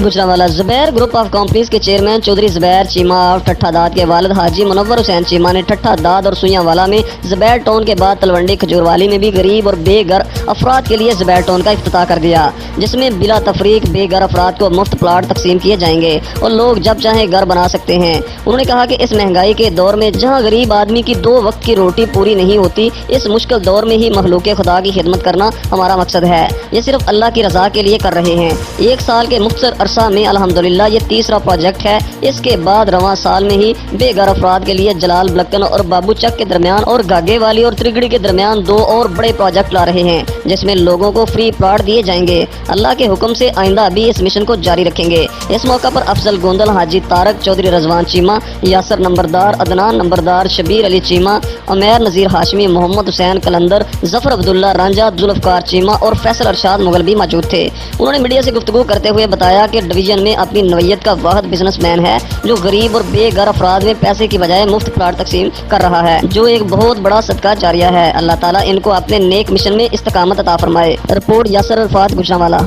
Gujranwala Zubair group of companies کے chairman Chaudhry زبیر چیمہ اور ٹھٹھا داد کے والد حاجی منور حسین چیمہ نے ٹھٹھا داد اور سوئیاں والا میں زبیر ٹون کے بعد تلونڈی کھجوروالی میں بھی غریب اور بے گھر افراد کے لیے زبیر ٹون کا افتتاح کر دیا، جس میں بلا تفریق بے گھر افراد کو مفت پلاٹ تقسیم کیے جائیں گے اور لوگ جب چاہیں گھر بنا سکتے ہیں۔ انہوں نے کہا کہ اس مہنگائی کے دور میں جہاں غریب آدمی کی 2 وقت کی روٹی پوری نہیں ہوتی، اس مشکل دور میں ہی مخلوق خدا کی خدمت کرنا ہمارا مقصد ہے۔ یہ صرف اللہ کی رضا کے لیے کر رہے ہیں۔ 1 سال کے مختصر عرصہ میں الحمدللہ یہ تیسرا پروجیکٹ ہے۔ اس کے بعد رواں سال میں ہی بے گھر افراد کے لیے جلال بلکن اور بابو چک کے درمیان اور گاگے والی اور ترگڑی کے درمیان 2 اور بڑے پروجیکٹ لا رہے ہیں، جس میں لوگوں کو فری پلاٹ دیے جائیں گے۔ اللہ کے حکم سے آئندہ بھی اس مشن کو جاری رکھیں گے۔ اس موقع پر افضل گوندل، حاجی طارق چوہدری رضوان چیمہ، یاسر نمبردار، عدنان نمبردار، شبیر علی چیمہ، عمیر نذیر ہاشمی، محمد حسین کلندر، ظفر عبداللہ رانجھا، ذوالفقار چیمہ اور فیصل ارشاد مغل بھی موجود تھے۔ انہوں نے میڈیا سے گفتگو کرتے ہوئے بتایا کہ ڈویژن میں اپنی نوعیت کا واحد بزنس مین ہے جو غریب اور بے گھر افراد میں پیسے کی بجائے مفت پلاٹ تقسیم کر رہا ہے، جو ایک بہت بڑا صدقہ جاریہ ہے۔ اللہ تعالیٰ ان کو اپنے نیک مشن میں استقامت عطا فرمائے۔ رپورٹ یاسر الفات گجرانوالہ۔